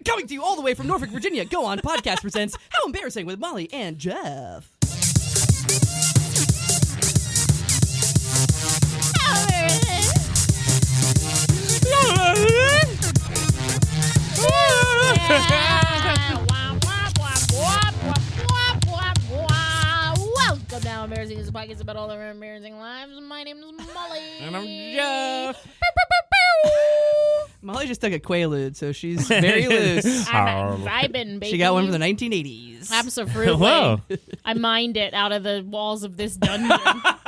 Coming to you all the way from Norfolk, Virginia, Go On Podcast presents How Embarrassing with Molly and Jeff. Welcome to How Embarrassing is a podcast about all our embarrassing lives. My name is Molly. And I'm Jeff. Molly just took a Quaalude, so she's very loose. I'm vibing, baby. She got one from the 1980s. Absolutely. Whoa. I mined it out of the walls of this dungeon.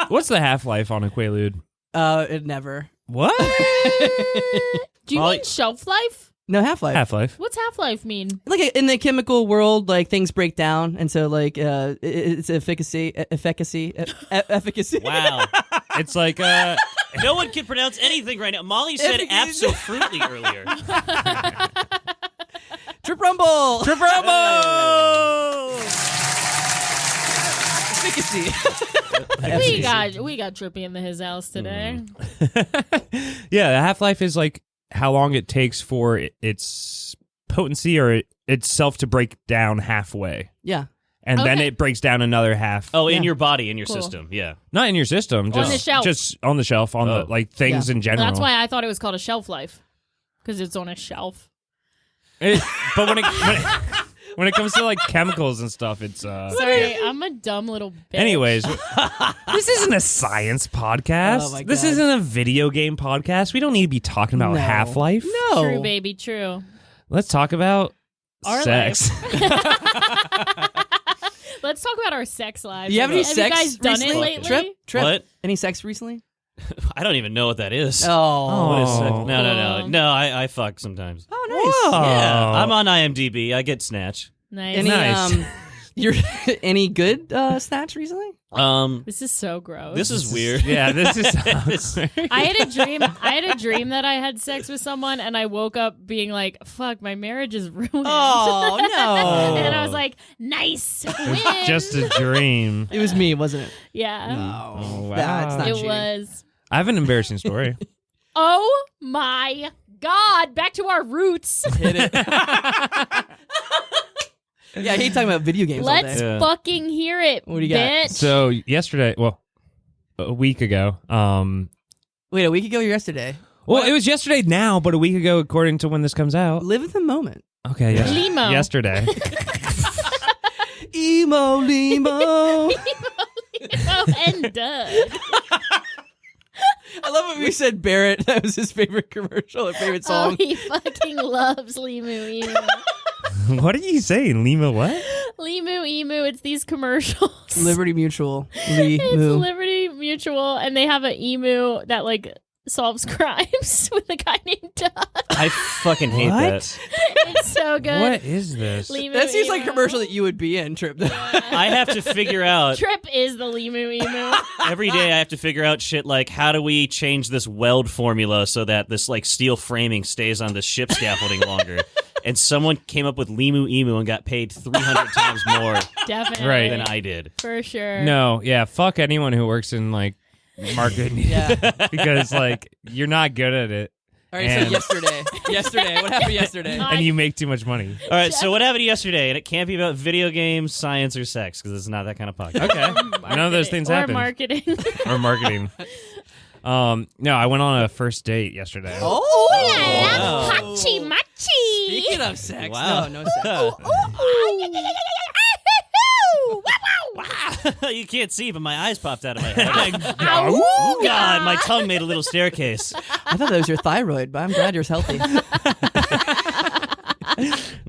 What's the half-life on a Quaalude? It never. What? Do you mean shelf life? No, half-life. Half-life. What's half-life mean? Like in the chemical world, like things break down, and so like it's efficacy. Wow. It's like No one can pronounce anything right now. Molly said abso-fruitly earlier. Trip rumble. Trip Rumble! Efficacy. We got Trippy in his house today. Yeah, half-life is like how long it takes for its potency or itself to break down halfway. Yeah. And then Okay. it breaks down another half. Oh, in Yeah. your body, in your Cool. system, yeah. Not in your system. Just, On the shelf. Just on the shelf, on the like things in general. That's why I thought it was called a shelf life. Because it's on a shelf. But when it comes to like chemicals and stuff, it's Sorry, I'm a dumb little bitch. Anyways, this isn't a science podcast. Oh my This God. isn't a video game podcast. We don't need to be talking about No. Half-Life. No. True, baby, true. Let's talk about Our sex. Let's talk about our sex lives. Do you have any Have sex you guys done recently? it lately? Trip? What? Any sex recently? I don't even know what that is. Oh. What is sex? Oh. No. No, I fuck sometimes. Oh, nice. Whoa. Yeah, I'm on IMDb. I get snatch. Nice. Any Nice. you're any good snatch recently? This is so gross. This is weird. Yeah, this is. I had a dream that I had sex with someone, and I woke up being like, "Fuck, my marriage is ruined." Oh no. And I was like, "Nice, win." Just a dream. It was me, wasn't it? Yeah, Oh, wow. That's not it cheating. was. I have an embarrassing story. Oh my God! Back to our roots. Hit it. Yeah, I hate talking about video games all Let's day. Yeah. fucking hear it. What do you got? bitch. So yesterday, well, a week ago. Wait, a week ago or yesterday? Well, it was yesterday now, but a week ago, according to when this comes out. Live in the moment. Okay, yes. Limo. Yesterday. Emo, limo. Oh, and Doug. I love what we said. Barrett, that was his favorite commercial or favorite Oh, song. he fucking loves Limu Emu. What are you saying, Lima? What? Limu Emu, it's these commercials. Liberty Mutual. It's Liberty Mutual, and they have an emu that like solves crimes with a guy named Doug. I fucking hate What? that. It's so good. What is this? Limu That seems like a Emu. commercial that you would be in, Trip. I have to figure out, Trip is the Limu Emu. every day I have to figure out shit like, how do we change this weld formula so that this like steel framing stays on the ship scaffolding longer? And someone came up with Limu Emu and got paid 300 times more Definitely. Right. than I did. For sure. No, yeah, fuck anyone who works in like marketing. Yeah. Because like you're not good at it All right, And- so yesterday. What happened yesterday? I- and you make too much money. All right, so what happened yesterday? And it can't be about video games, science, or sex because it's not that kind of podcast. Okay. None of those things or happened. marketing. Or marketing. No, I went on a first date yesterday. Oh, wow. Hachi machi. Speaking of sex, Wow. no sex. You can't see, but my eyes popped out of my head. Ow. Oh, God, my tongue made a little staircase. I thought that was your thyroid, but I'm glad yours healthy. All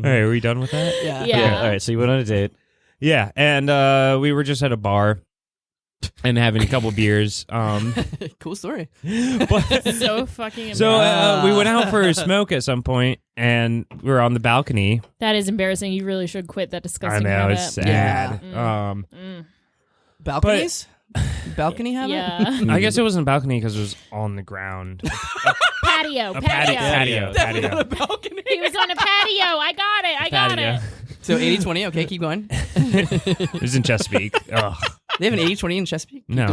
right, are we done with that? Yeah. Yeah. All right, so you went on a date. Yeah, and we were just at a bar and having a couple beers. Cool story. So fucking embarrassing. So we went out for a smoke at some point, and we were on the balcony. That is embarrassing. You really should quit that I disgusting know, habit. it's sad. Balconies? Balcony habit? Yeah. I guess it wasn't a balcony because it was on the ground. Patio. A Patio. Definitely not a patio. balcony. He was on a patio. I got it. Patio. So 80-20, okay, keep going. It was in Chesapeake. Ugh. They have an 80-20 in Chesapeake? No.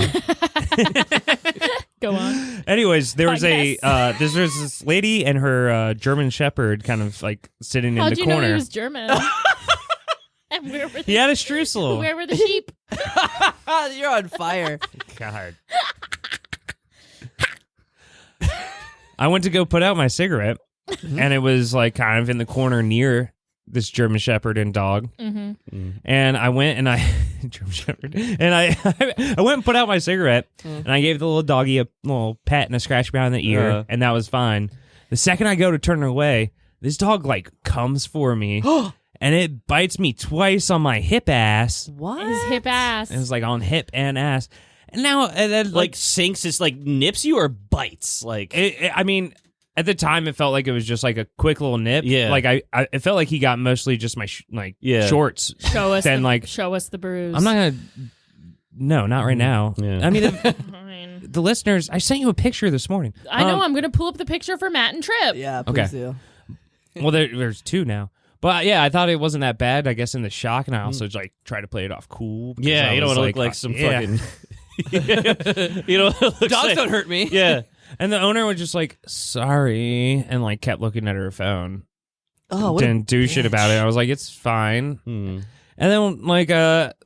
Go on. Anyways, there was Podcast. there's this lady and her German Shepherd kind of like sitting in How'd the you corner. know he was German? And where were He had a streusel. where were the sheep? You're on fire. God. I went to go put out my cigarette, and it was like kind of in the corner near this German Shepherd and dog. Mm-hmm. And I went and I German Shepherd, and I went and put out my cigarette, and I gave the little doggy a little pat and a scratch behind the ear, and that was fine. The second I go to turn away, this dog like comes for me. And it bites me twice on my hip ass. What? His hip ass. It was like on hip and ass. And now, and then, Like sinks, it's like nips you or bites. Like I mean, at the time, it felt like it was just like a quick little nip. Yeah. Like it felt like he got mostly just my shorts. Show us Then, show us the bruise. I'm not gonna. No, not right now. Yeah. I mean, Fine. the listeners. I sent you a picture this morning. I know. I'm gonna pull up the picture for Matt and Trip. Yeah, please Okay. do. Well, there's two now. But yeah, I thought it wasn't that bad. I guess in the shock, and I also like try to play it off cool. because yeah, I you don't was want to look like some yeah. fucking. You don't look Dogs like, don't hurt me. Yeah. And the owner was just like, sorry, and like kept looking at her phone. Oh, what a Didn't do shit about it. I was like, it's fine. Hmm. And then like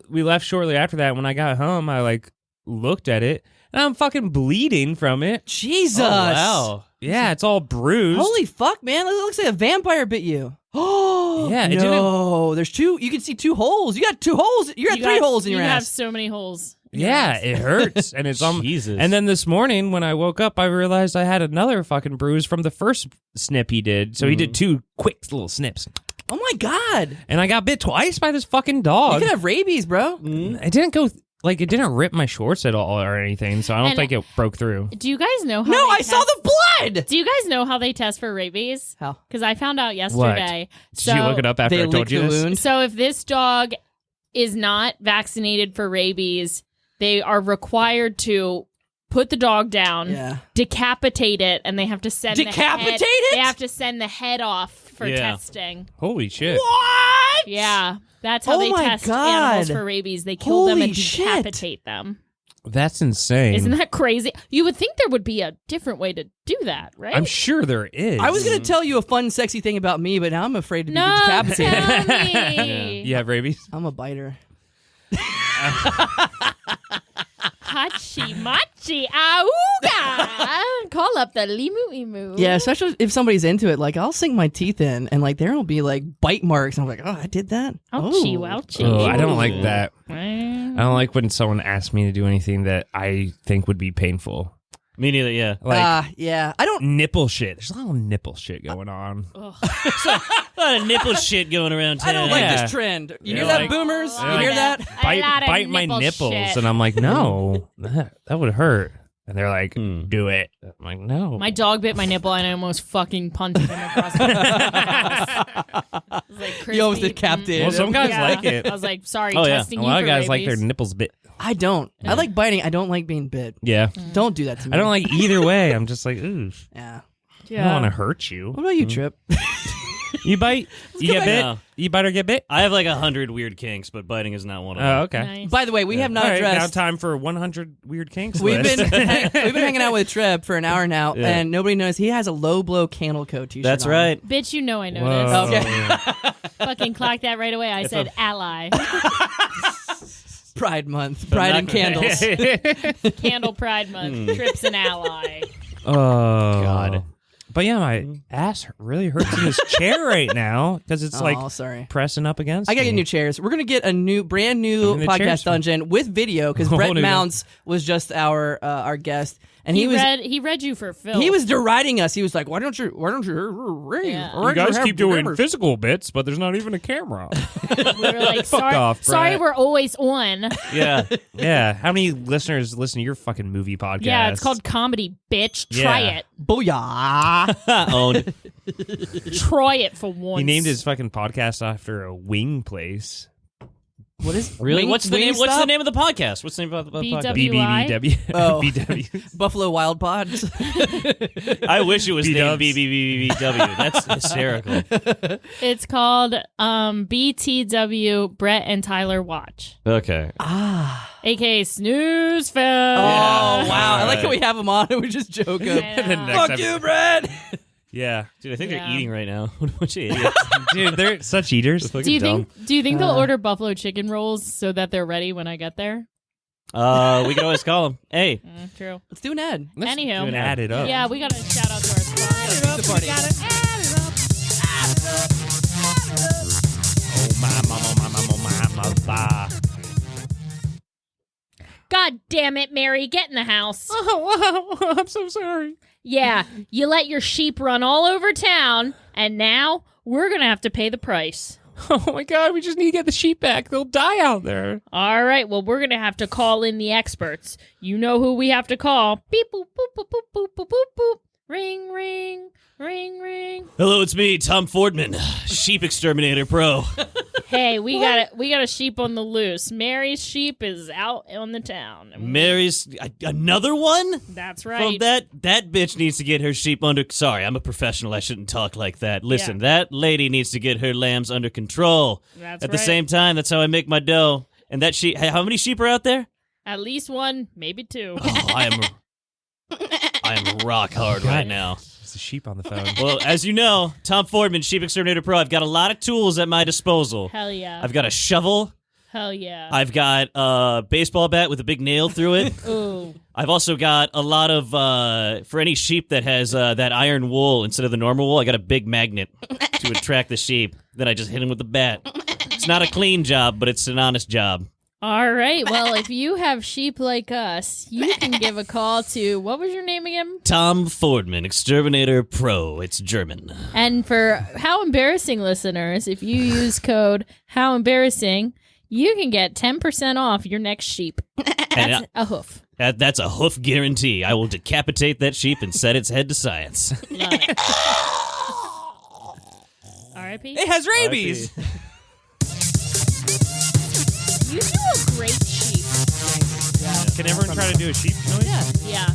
we left shortly after that. When I got home, I like looked at it, and I'm fucking bleeding from it. Jesus. Oh, wow. Yeah, it's all bruised. Holy fuck, man. It looks like a vampire bit you. Oh, Yeah, it no. There's two. You can see two holes. You got two holes. You got three holes in your you have ass. so many holes. Yeah, it hurts, and it's Jesus. And then this morning when I woke up, I realized I had another fucking bruise from the first snip he did. So he did two quick little snips, Oh, my God. and I got bit twice by this fucking dog. You could have rabies, bro. It didn't go like it didn't rip my shorts at all or anything, so I don't And- think it broke through. Do you guys know how? No, they I saw test- the blood. Do you guys know how they test for rabies? How? Because I found out yesterday. Did you look it up after They I lick told you the this? wound. So if this dog is not vaccinated for rabies, they are required to put the dog down, Yeah. decapitate it, and they have to send Decapitate the head, it? They have to send the head off for Yeah. testing. Holy shit! What? Yeah, that's how Oh they my test God. animals for rabies. They kill them Holy and shit. decapitate them. That's insane. Isn't that crazy? You would think there would be a different way to do that, right? I'm sure there is. I was going to tell you a fun, sexy thing about me, but now I'm afraid to be no, decapitated. tell Yeah. me. You have rabies? I'm a biter. Hachi machi auga. Call up the limu emu. Yeah, especially if somebody's into it. Like, I'll sink my teeth in, and like there will be like bite marks. And I'm like, oh, I did that. Ouchie, Oh. wouchie. Oh, I don't like that. Mm. I don't like when someone asks me to do anything that I think would be painful. Me neither. Yeah. Like Yeah. I don't. nipple shit. There's a lot of nipple shit going on. A lot of nipple shit going around town. I don't like Yeah. this trend. You They're hear that, like- boomers? Oh, You hear that? Bite my nipples, shit. and I'm like, no, that would hurt. And they're like, do it. I'm like, no. My dog bit my nipple and I almost fucking punted him across the house. It was like You almost crispy. decapitated Well, some him. guys Yeah. like it. I was like, sorry, Oh, yeah. testing A you lot for of guys like rabies. their nipples bit. I don't. I like biting. I don't like being bit. Yeah. Don't do that to me. I don't like either way. I'm just like, ooh, Yeah. I don't want to hurt you. What about you, Trip? You bite? You get back bit? now. You bite or get bit? I have like 100 weird kinks, but biting is not one of them. Oh, okay. Nice. By the way, we have not All right, now addressed. time for 100 weird kinks We've list. been we've been hanging out with Trip for an hour now, Yeah. and nobody knows he has a low blow candle coat t-shirt. That's on. right. Bitch, you know I Whoa. noticed. Okay. Fucking clocked that right away. I said ally. Pride Month, Pride and candles. Candle Pride Month. Trips and ally. Oh God. But yeah, my ass really hurts in this chair right now because it's Oh, like sorry. pressing up against I gotta me. get new chairs. We're gonna get a brand new I mean, the podcast chairs- dungeon with video because Oh, Brett dude. Mounts was just our guest, and he read you for Phil. was deriding us. He was like, "Why don't you? Yeah. You guys keep doing physical bits, but there's not even a camera. We were like, Fuck off, sorry, Brett. we're always on. Yeah. Yeah. How many listeners listen to your fucking movie podcast? Yeah, it's called comedy, bitch. Try Yeah. it. Booyah!" Owned. Try it for once. He named his fucking podcast after a wing place. What is Really? Wing- What's the name? What's Wingstop? the name of the podcast? What's the name of the podcast? BBBW. BBBW. Oh. BW. Buffalo Wild Pods? I wish it was named B-dubs. BBBW. That's hysterical. It's called BTW Brett and Tyler Watch, Okay. aka Snooze Fest. Oh, wow. I like Alright. how we have them on and we just joke I up. know. Next Fuck you, Brad! Yeah. Dude, I think Yeah. they're eating right now. What a bunch of idiots. Dude, they're such eaters. Do you think they'll order buffalo chicken rolls so that they're ready when I get there? We can always call them. Hey. True. Let's do an ad. Anywho. do an Add it up. Yeah, we gotta shout out to our sponsors. Add it up. We gotta add it up. Oh, my. God damn it, Mary, get in the house. Oh, I'm so sorry. Yeah, you let your sheep run all over town, and now we're gonna have to pay the price. Oh, my God. We just need to get the sheep back. They'll die out there. All right, well, we're gonna have to call in the experts. You know who we have to call. Beep, boop, boop, boop, boop, boop, boop, boop, boop. Ring, ring, ring, ring. Hello, it's me, Tom Fordman, Sheep Exterminator Pro. Hey, we got a sheep on the loose. Mary's sheep is out on the town. Mary's another one? That's From right. that bitch needs to get her sheep under. Sorry, I'm a professional. I shouldn't talk like that. Listen, that lady needs to get her lambs under control. That's At the right. same time, that's how I make my dough. And that sheep. How many sheep are out there? At least one, maybe two. Oh, I am rock hard right now. There's a sheep on the phone. Well, as you know, Tom Fordman, Sheep Exterminator Pro. I've got a lot of tools at my disposal. Hell yeah. I've got a shovel. Hell yeah. I've got a baseball bat with a big nail through it. Ooh. I've also got a lot of, for any sheep that has that iron wool instead of the normal wool, I got a big magnet to attract the sheep. Then I just hit him with the bat. It's not a clean job, but it's an honest job. All right. Well, if you have sheep like us, you can give a call to, what was your name again? Tom Fordman, Exterminator Pro. It's German. And for How Embarrassing listeners, if you use code How Embarrassing, you can get 10% off your next sheep. And That's a hoof. that's a hoof guarantee. I will decapitate that sheep and set its head to science. Love it. R.I.P. It has rabies. You do a great sheep. Can everyone try to do a sheep noise? Yeah.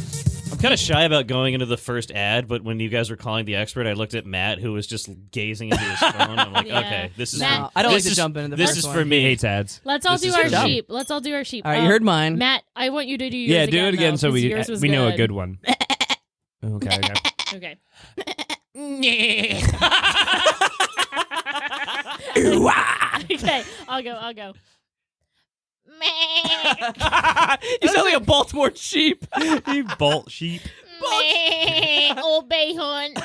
I'm kind of shy about going into the first ad, but when you guys were calling the expert, I looked at Matt, who was just gazing into his phone. I'm like, Yeah. okay, this is Matt- No, I don't like this to is- jump into the This first is one. for He me. hates ads. Let's all This do is our for dumb. sheep. Let's all do our sheep. All right, you heard mine. Matt, I want you to do yours Yeah, do it again though, so 'cause we yours was know a good one. Okay. Okay. Okay, I'll go. You sound like a Baltimore sheep. You bolt sheep. Old Bay Hunt.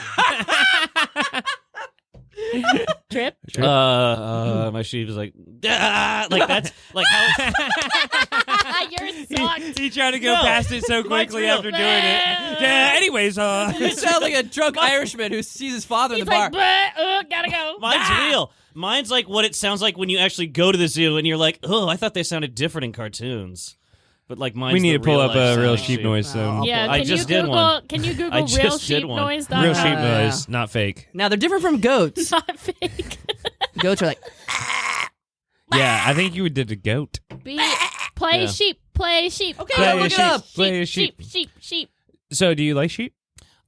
Trip? My sheep is like that's like how. You're sucked. He tried to go No, past it so mine's quickly real. after doing it. Yeah, anyways, You sound like a drunk Irishman who sees his father in He's the bar. like, gotta go. Mine's real. Mine's like what it sounds like when you actually go to the zoo and you're like, oh, I thought they sounded different in cartoons. But like mine's we need the to pull real up a life real sounding sheep noise. So Yeah, I can just you did Google? one. Can you Google I just real did sheep one. noise? real sheep Yeah. noise, not fake. Now, they're different from goats. Not fake. Goats are like, Yeah, I think you did a goat. Play Yeah. sheep. Play sheep. okay, Play I'll a look it sheep. up. Play a Sheep. Sheep. So, do you like sheep?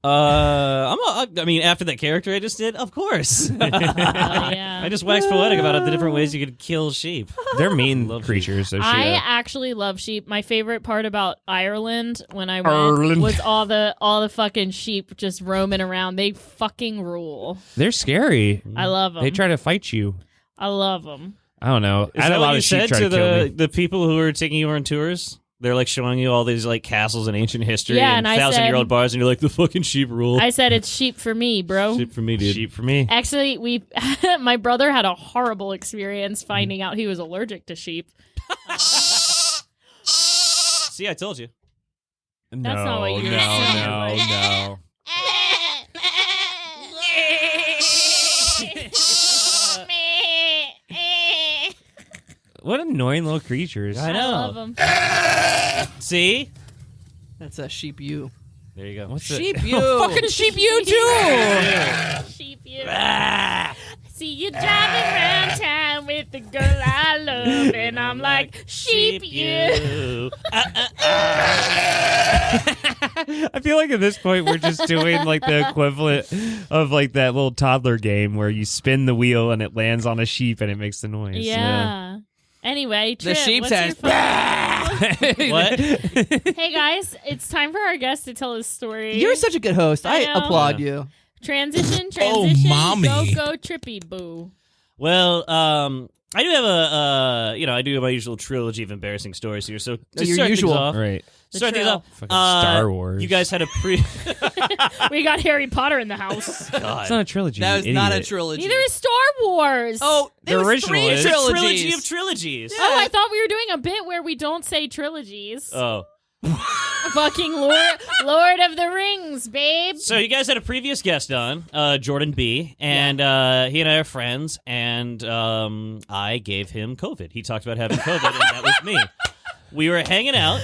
I mean, after that character I just did, of course. Oh, yeah. I just waxed poetic about the different ways you could kill sheep. They're mean Love sheep. creatures. So I shit. actually love sheep. My favorite part about Ireland when I Ireland. went was all the fucking sheep just roaming around. They fucking rule. They're scary. I love them. They try to fight you. I love them. I don't know. Is I had that a lot what you of sheep said try to to kill me. the people who were taking you on tours? They're like showing you all these like castles and ancient history Yeah, and and I said- 1,000-year-old bars, and you're like, the fucking sheep rule. I said it's sheep for me, bro. Sheep for me, dude. Sheep for me. Actually, my brother had a horrible experience finding out he was allergic to sheep. See, I told you. No, not what you no, said. no. What annoying little creatures. I I know. love them. See? that's a sheep you. There you go. What's Sheep you. Fucking sheep you too. Sheep you. See you driving around town with with the girl I love, and I'm like, sheep you. I feel like at this point we're just doing like the equivalent of like that little toddler game where you spin the wheel and it lands on a sheep and it makes the noise. Yeah. Anyway, Trip, The sheep what's your says, fun- What? Hey guys, it's time for our guest to tell his story. You're such a good host. I I know. applaud you. Transition, mommy. go trippy boo. Well, I do have I do my usual trilogy of embarrassing stories here. So to your start usual. things off, Right. start things trail. off. Fucking Star Wars. You guys had a We got Harry Potter in the house. God. It's not a trilogy. That was you not a idiot. trilogy. Neither is Star Wars. Oh, The there was original 3 is- trilogies. trilogy of trilogies. Oh, I thought we were doing a bit where we don't say trilogies. Oh. Fucking Lord of the Rings, babe. So you guys had a previous guest on, Jordan B, and he and I are friends, and I gave him COVID. He talked about having COVID, and that was me. We were hanging out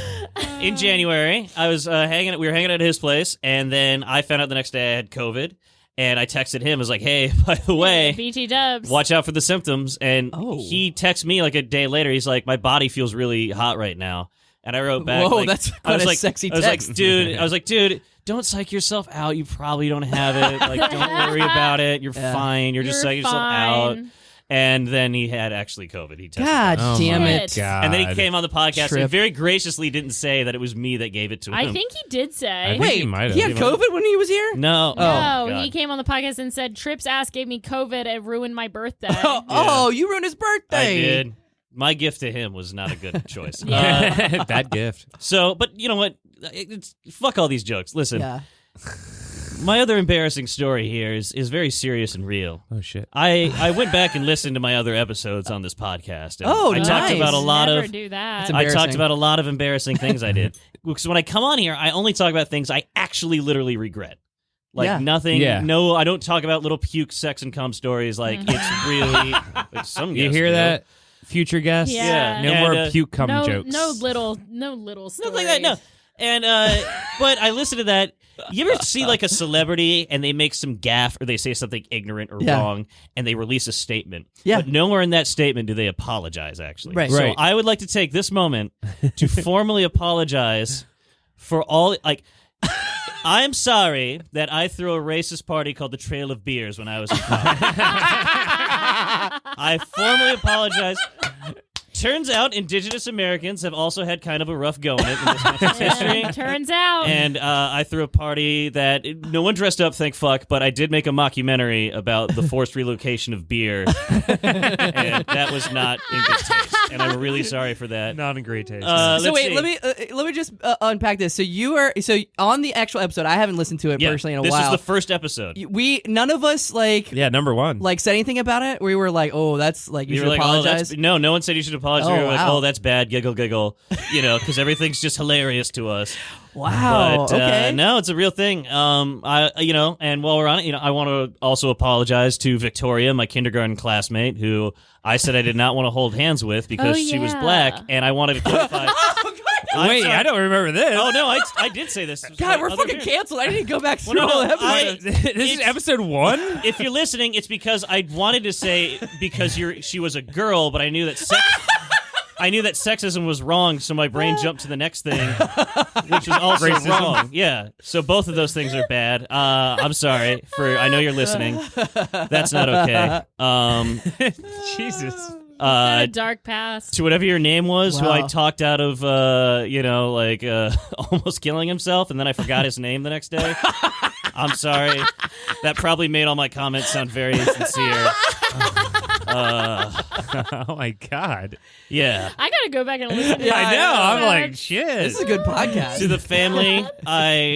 in January. We were hanging out at his place, and then I found out the next day I had COVID, and I texted him. I was like, hey, by the way, BT dubs. watch out for the symptoms. And Oh. he texted me like a day later. He's like, my body feels really hot right now. And I wrote back, Whoa, like, that's I quite was a like, sexy I was text. like, dude, don't psych yourself out. You probably don't have it. Like, don't worry about it. You're Yeah. fine. You're just psyching yourself out. fine. And then he had actually COVID. He tested God Oh damn my it. God. and then he came on the podcast Trip. and very graciously didn't say that it was me that gave it to him. I think he did I say. think Wait, he might have. he had COVID when he was here? No. No, God. he came on the podcast and said Tripp's ass gave me COVID and ruined my birthday. Oh, you ruined his birthday. I did. My gift to him was not a good choice. Yeah. Bad gift. But you know what? Fuck all these jokes. Listen, Yeah. my other embarrassing story here is very serious and real. Oh shit. I went back and listened to my other episodes on this podcast. And Oh, I talked nice. about a lot Never of do that. It's I talked embarrassing. about a lot of embarrassing things I did. Because when I come on here, I only talk about things I actually literally regret. Like Yeah. nothing. Yeah. No, I don't talk about little puke, sex, and cum stories. Like it's really. Like some You guests hear do. that, future guest? Yeah. No And, more puke cum no, jokes. no little stories. Nothing like that. No. And but I listened to that. You ever see like a celebrity and they make some gaffe or they say something ignorant or Yeah. wrong and they release a statement? Yeah. But nowhere in that statement do they apologize. Actually, Right. So Right. I would like to take this moment to formally apologize for all like. I'm sorry that I threw a racist party called the Trail of Beers when I was in college. I formally apologize. Turns out indigenous Americans have also had kind of a rough go in it in this country's history. Yeah, turns out. And I threw a party that no one dressed up, thank fuck, but I did make a mockumentary about the forced relocation of beer. And that was not in good taste. And I'm really sorry for that. Not in great taste. So let's wait, see. let me just unpack this. So you are on the actual episode. I haven't listened to it Yeah, personally in a this while. is the first episode. None of us yeah, number one. said anything about it. We were like, oh, that's like you You should were like, apologize. no one said you should apologize. Oh, we were like, wow. oh, that's bad. Giggle, giggle. Because everything's just hilarious to us. Wow. But okay. no, it's a real thing. And while we're on it, I want to also apologize to Victoria, my kindergarten classmate, who I said I did not want to hold hands with because she was yeah. black, and I wanted to clarify. Wait, sorry. I don't remember this. Oh no, I did say this. God, we're Other fucking parents. canceled. I need to go back through Well, no, all the I- episodes. this is episode 1? If you're listening, it's because I wanted to say because she was a girl, but I knew that sexism was wrong, so my brain jumped to the next thing, which is also Racism. wrong. Yeah, so both of those things are bad. I'm sorry I know you're listening. That's not okay. Jesus. Got a dark past. To whatever your name was, who I Wow. talked out of, almost killing himself, and then I forgot his name the next day. I'm sorry. That probably made all my comments sound very sincere. Oh my God. Yeah. I gotta go back and listen to Yeah, that I know. I'm episode. like, shit. This is a good podcast. To the family,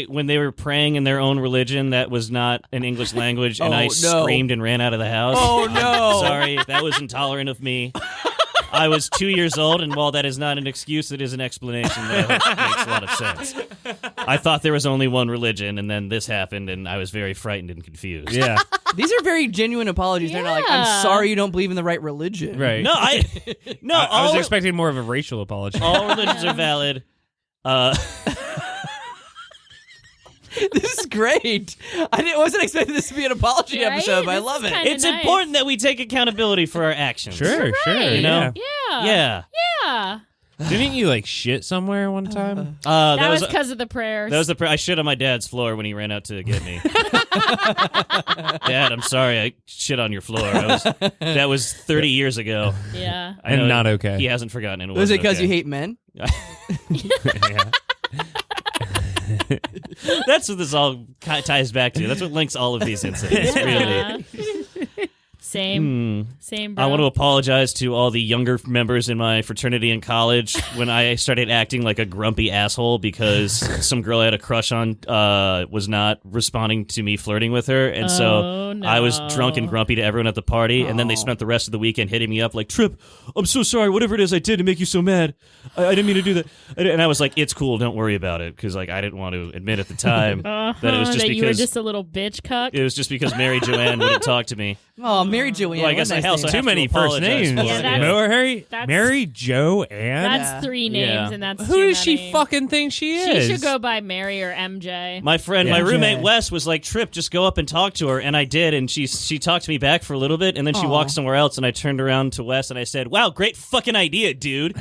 when they were praying in their own religion that was not an English language, and Oh, I no. screamed and ran out of the house. Oh, no. Sorry, that was intolerant of me. I was 2 years old, and while that is not an excuse, it is an explanation that I hope makes a lot of sense. I thought there was only one religion, and then this happened, and I was very frightened and confused. Yeah. These are very genuine apologies. They're not like, Yeah. I'm sorry you don't believe in the right religion. Right. No, I was expecting more of a racial apology. all religions are valid. This is great. Wasn't expecting this to be an apology Right? episode, but I This love is it. kinda It's nice. important that we take accountability for our actions. Sure, You know? Yeah. Yeah. Yeah. Didn't you like shit somewhere one time? That was because of the prayers. That was I shit on my dad's floor when he ran out to get me. Dad, I'm sorry, I shit on your floor. That was 30 years ago. yeah. I know And not okay. He hasn't forgotten it. Was it because okay. you hate men? Yeah. That's what this all ties back to. That's what links all of these incidents, really. Yeah. Same, bro. I want to apologize to all the younger members in my fraternity in college when I started acting like a grumpy asshole because some girl I had a crush on was not responding to me flirting with her. And so no. I was drunk and grumpy to everyone at the party. And then they spent the rest of the weekend hitting me up like, Trip, I'm so sorry. Whatever it is I did to make you so mad. I didn't mean to do that. And I was like, it's cool. Don't worry about it. Because like I didn't want to admit at the time that it was just that because you were just a little bitch cuck. it was just because Mary Joanne wouldn't talk to me. Oh, Mary Joanne. Well, I what guess a I nice also name. Too have many to first apologize names. for Yeah, it. that's- Mary Jo Ann. That's 3 names, Yeah. and that's Who too does she many. fucking think she She is? should go by Mary or MJ. My friend, Yeah. my roommate Okay. Wes was like, "Trip, just go up and talk to her," and I did, and she talked to me back for a little bit, and then she Aw. walked somewhere else, and I turned around to Wes and I said, "Wow, great fucking idea, dude!"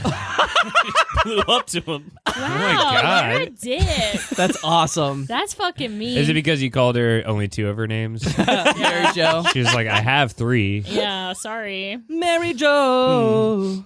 Blew up to him. Wow, God. you're a dick. That's awesome. That's fucking mean. Is it because you called her only 2 of her names? Mary Jo. She was like, I have 3. Yeah, sorry. Mary Jo.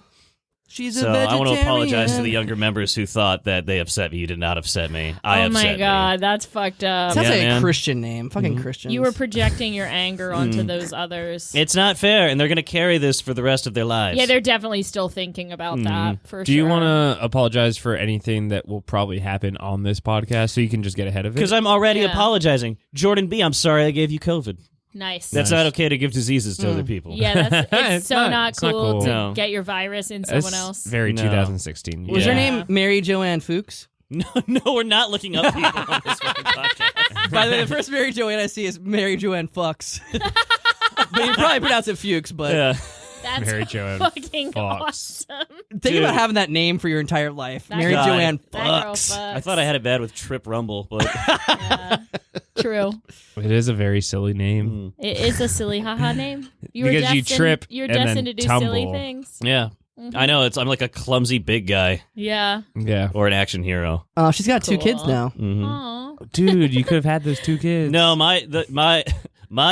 She's a So I vegetarian. want to apologize to the younger members who thought that they upset me. You did not upset me. I Oh upset my me. god, that's fucked up. Sounds Yeah, like man. a Christian name. Fucking Christians. You were projecting your anger onto those others. It's not fair, and they're going to carry this for the rest of their lives. Yeah, they're definitely still thinking about that for Do sure. you want to apologize for anything that will probably happen on this podcast so you can just get ahead of it? because I'm already Yeah. apologizing. Jordan B., I'm sorry I gave you COVID. Nice. That's not okay to give diseases to other people. Yeah, it's It's so not- not it's not cool cool. to No. get your virus in That's someone else. very No. 2016. Was her Yeah. name Mary Joanne Fuchs? No, we're not looking up people on this fucking podcast. By the way, the first Mary Joanne I see is Mary Joanne Fucks. But you probably pronounce it Fuchs, but Yeah. That's Mary Jo fucking Fox. awesome. think Dude. about having that name for your entire life. That Mary guy. Joanne That girl Fucks. fucks. I thought I had it bad with Trip Rumble, but Yeah. True. It is a very silly name. It is a silly haha name. You were Because you destined- trip You're and then destined to do silly tumble. things. yeah. I know I'm like a clumsy big guy Yeah. Yeah. or an action hero. Oh, she's got 2 Cool. kids now. Aw. Dude, you could have had those 2 kids. No, my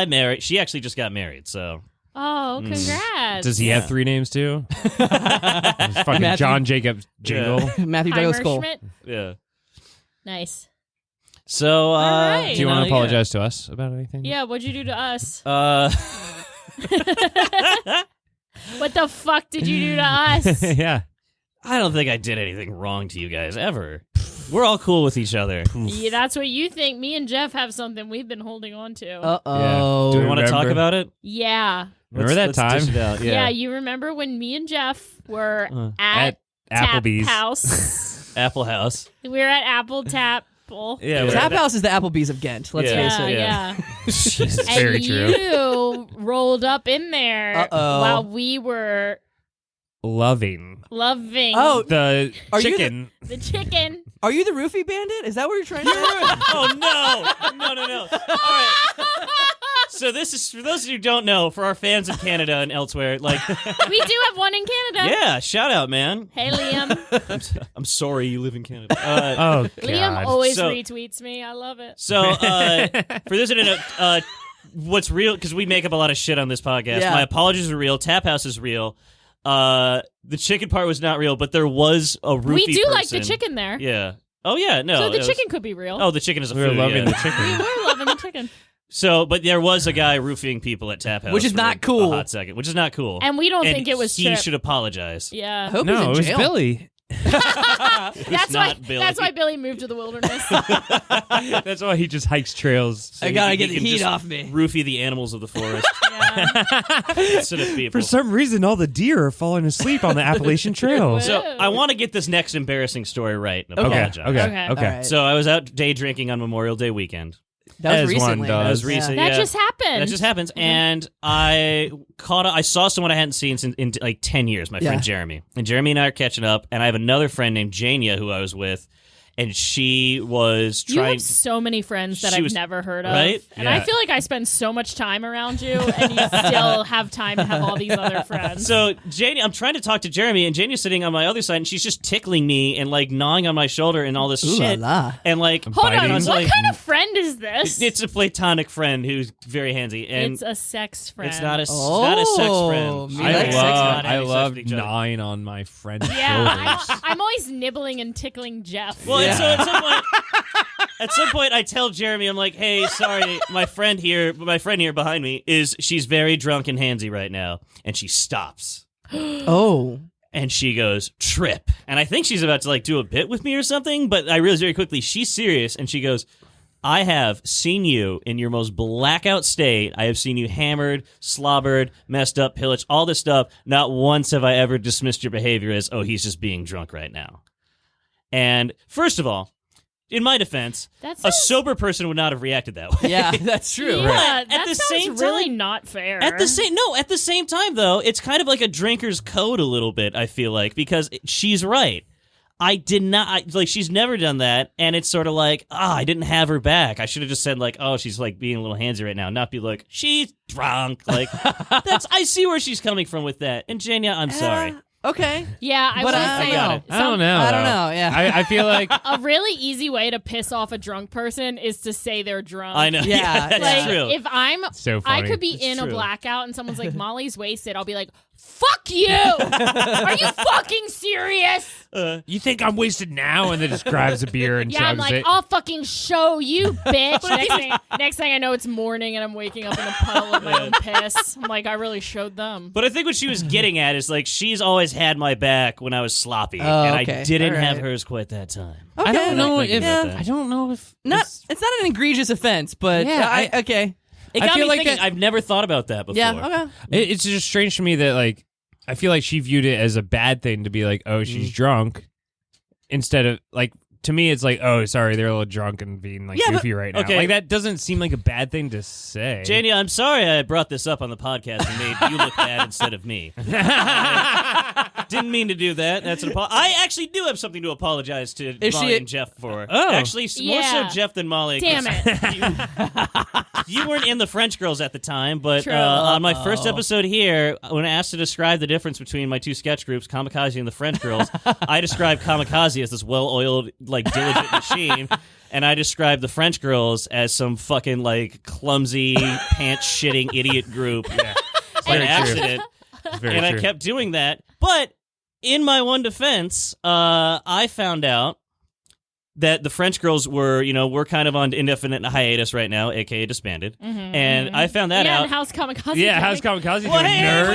marriage. She actually just got married, so Oh, congrats. Does he have 3 names too? It's fucking Matthew- John Jacob Jingle. Matthew Douglas Cole. Heimerschmidt? yeah. Nice. So right. Do you want to yeah. apologize to us about anything? Yeah, what'd you do to us? What the fuck did you do to us? Yeah. I don't think I did anything wrong to you guys ever. We're all cool with each other. Yeah, that's what you think. Me and Jeff have something we've been holding on to. Uh-oh. Do we want to talk Remember? about it? Yeah. Remember that Let's time? dish it out. Yeah. Yeah. you remember when me and Jeff were At Tap Applebee's. House? Apple House. We were at Apple Tap. Yeah. Tap House is the Applebee's of Ghent. Let's Yeah. face it. Yeah. Jesus, And very true. you rolled up in there Uh-oh. while we were Loving loving Oh, the Are you the- chicken. the chicken. are you the roofie bandit? Is that what you're trying to say? Oh no! All right. So this is for those of you who don't know, for our fans in Canada and elsewhere. Like, We do have one in Canada. yeah, shout out, man. Hey, Liam. I'm sorry you live in Canada. Oh, God. Liam always So- retweets me. I love it. So, for those who don't know, what's real, because we make up a lot of shit on this podcast. Yeah. My apologies are real. Tap House is real. The chicken part was not real, but there was a roofie We do like the person. chicken there. Yeah. Oh, yeah, no. So the it was- chicken could be real. Oh, the chicken is a We were food, loving yeah. the chicken. We were loving the chicken. So, but there was a guy roofing people at Tap House. Which is for not a cool. hot second, which is not cool. And we don't And think it was he Trip. should apologize. I Yeah. hope No, it he's in was jail. Billy. That's why not Billy. that's why Billy moved to the wilderness. That's why he just hikes trails. I gotta he get the can heat just off me. Roofie the animals of the forest Yeah. instead of people. For some reason, all the deer are falling asleep on the Appalachian Trail. So I want to get this next embarrassing story right and Okay, apologize. okay, Okay. okay. All right. So I was out day drinking on Memorial Day weekend. That was As one recently. does. That was recent. That yeah. just happened. That just happens, and I saw someone I hadn't seen in like 10 years. My Yeah. friend Jeremy, and Jeremy and I are catching up, and I have another friend named Jania who I was with, and she was You trying. have so many friends that She I've was- never heard of. right? And Yeah. I feel like I spend so much time around you, and you still have time to have all these other friends. So Janie, I'm trying to talk to Jeremy, and Janie's sitting on my other side, and she's just tickling me and like gnawing on my shoulder and all this Ooh shit. la la. And like, Hold on, biting. what like- kind of friend is this? it's a platonic friend who's very handsy, and It's a sex friend. it's not a sex Oh, friend. me I like sex love, friend. I love gnawing on my friend's Yeah, shoulders. I'm always nibbling and tickling Jeff. Well, and so at some point, I tell Jeremy, I'm like, "Hey, sorry, my friend here behind me she's very drunk and handsy right now," and she stops Oh. and she goes, "Trip," and I think she's about to like do a bit with me or something, but I realize very quickly she's serious, and she goes, "I have seen you in your most blackout state. I have seen you hammered, slobbered, messed up, pillaged, all this stuff. Not once have I ever dismissed your behavior as, oh, he's just being drunk right now." And first of all, in my defense, That a sounds- sober person would not have reacted that way. Yeah, that's true. Yeah, Right. that At the sounds same really time- not fair. At the same time, though, it's kind of like a drinker's code a little bit, I feel like, because she's right. I did not, she's never done that, and it's sort of like, I didn't have her back. I should have just said, like, oh, she's, like, being a little handsy right now, not be like, she's drunk. Like, I see where she's coming from with that. And Jania, I'm sorry. Okay. Yeah, I But will I say got it. I don't know. I don't though. know, yeah. I feel like a really easy way to piss off a drunk person is to say they're drunk. I know. Yeah, that's Like, true. if I'm, so funny. I could be It's in a true. blackout and someone's like, Molly's wasted, I'll be like, fuck you! Are you fucking serious? you think I'm wasted now, and then just grabs a beer and Yeah, I'm chugs like, it. I'll fucking show you, bitch. next thing I know, it's morning and I'm waking up in a puddle of my own piss. I'm like, I really showed them. But I think what she was getting at is, like, she's always had my back when I was sloppy, Oh, and okay. I didn't All have right. hers quite that time. Okay. I don't know thinking if about that. I don't know if It's not an egregious offense, but Yeah, okay. It I got feel me like thinking, that- I've never thought about that before. Yeah, okay. it's just strange to me that like I feel like she viewed it as a bad thing to be like, oh, she's drunk, instead of like, to me it's like, oh, sorry, they're a little drunk and being like Yeah, but- goofy right now. okay. Like that doesn't seem like a bad thing to say. Jania, I'm sorry I brought this up on the podcast and made you look bad instead of me. Didn't mean to do that. That's an I actually do have something to apologize to Is Molly she- and Jeff for. Oh. Actually, more so Yeah. Jeff than Molly. 'cause Damn it. You weren't in the French Girls at the time, but True. on my first episode here, when asked to describe the difference between my two sketch groups, Kamikaze and the French Girls, I described Kamikaze as this well-oiled, like, diligent machine, and I described the French Girls as some fucking, like, clumsy, pants-shitting idiot group by Very true. accident. It's very And true. I kept doing that. But in my one defense, I found out that the French Girls were kind of on indefinite hiatus right now, aka disbanded. And I found that yeah, out. and how's Kamikaze? yeah, doing? how's Kamikaze Well, doing, hey, nerd?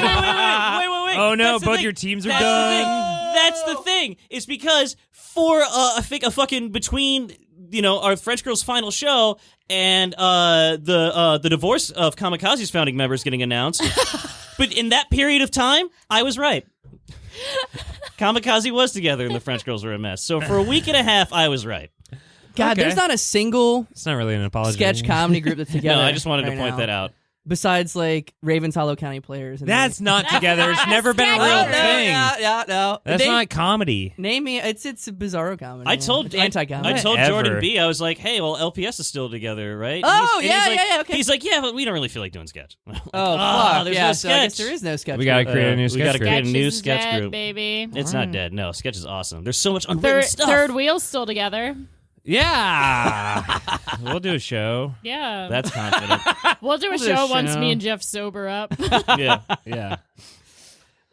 wait. Oh no, That's the both thing. your teams are That's done. the thing. That's the thing. It's because for a fucking between our French Girls final show and the divorce of Kamikaze's founding members getting announced, but in that period of time, I was right. Kamikaze was together and the French Girls were a mess. So for a week and a half, I was right. God, Okay. there's not a single It's not really an apology. sketch comedy group that's together. No, I just wanted to right point now, that out. Besides, like, Ravens Hollow County players. And That's not That's together. It's not a never been a sketch real group. thing. No. That's Name- not comedy. Name me. It's a bizarro comedy. I yeah. told It's anti-comedy. I told Whatever. Jordan B. I was like, "Hey, well, LPS is still together, right?" Oh, And he's yeah, like, yeah, okay. He's like, "Yeah, but we don't really feel like doing sketch." Oh, Ah, fuck. there's Yeah, no so I guess sketch. there is no sketch. We gotta group. create a new we sketch gotta group. create a Sketch new is sketch dead, group. baby. It's not dead. No, sketch is awesome. There's so much unwritten stuff. Third wheel's still together. Yeah. We'll do a show. Yeah. That's confident. We'll do a We'll do a show once show. me and Jeff sober up. Yeah. Yeah.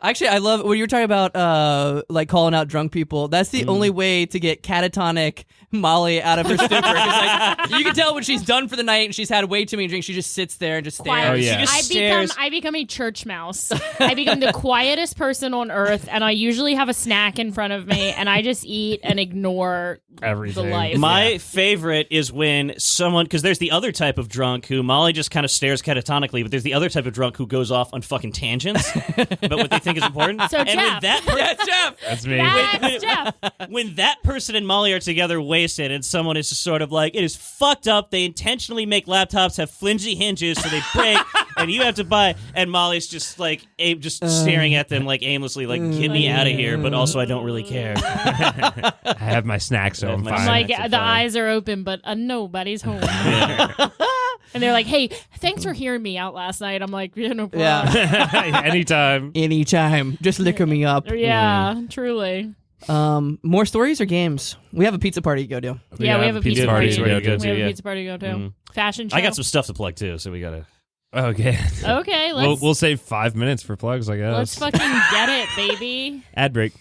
Actually, I love when you were talking about like calling out drunk people. That's the only way to get catatonic Molly out of her stupor. 'Cause, like, you can tell when she's done for the night and she's had way too many drinks. She just sits there and just stares. Quiet. Oh, yeah. She just stares. I become a church mouse. I become the quietest person on earth, and I usually have a snack in front of me, and I just eat and ignore Everything. the life. My favorite is when someone, because there's the other type of drunk who Molly just kind of stares catatonically, but there's the other type of drunk who goes off on fucking tangents. But what they think think is important. So and Jeff. Yeah, Jeff. That's me. That's Jeff. when that person and Molly are together wasted and someone is just sort of like, it is fucked up, they intentionally make laptops have flimsy hinges so they break and you have to buy, and Molly's just like just staring at them like aimlessly like, get me out of here, but also I don't really care. I have my snacks, so I'm my fine. I'm like, Snacks are the fine. eyes are open, but nobody's home. And they're like, hey, thanks for hearing me out last night. I'm like, yeah, no problem. Yeah. Anytime. Anytime. Just liquor me up. Yeah, truly. More stories or games? We have a pizza party to go to. Yeah, we have a pizza party to go We to. have a yeah. pizza party to go to. Fashion show. I got some stuff to plug too, so we gotta. Okay. Okay, let's We'll save 5 minutes for plugs, I guess. let's fucking get it, baby. Ad break.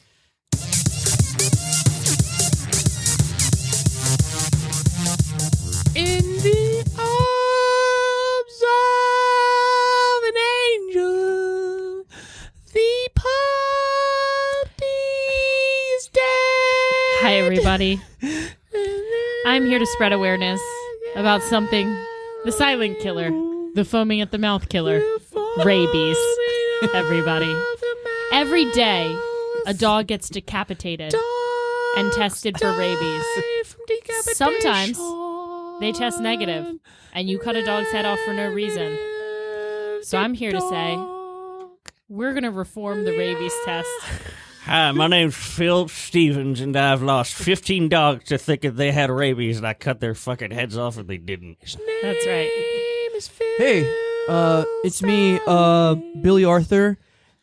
In the arms of an angel, the puppy's dead. Hi, everybody. I'm here to spread awareness about something. The silent killer. The foaming at the mouth killer. Rabies. Everybody. Every day, a dog gets decapitated and tested for rabies. Sometimes they test negative, and you cut a dog's head off for no reason. So I'm here to say, we're going to reform the rabies test. Hi, my name's Phil Stevens, and I've lost 15 dogs to thinking they had rabies, and I cut their fucking heads off, and they didn't. That's right. Hey, it's me, Billy Arthur,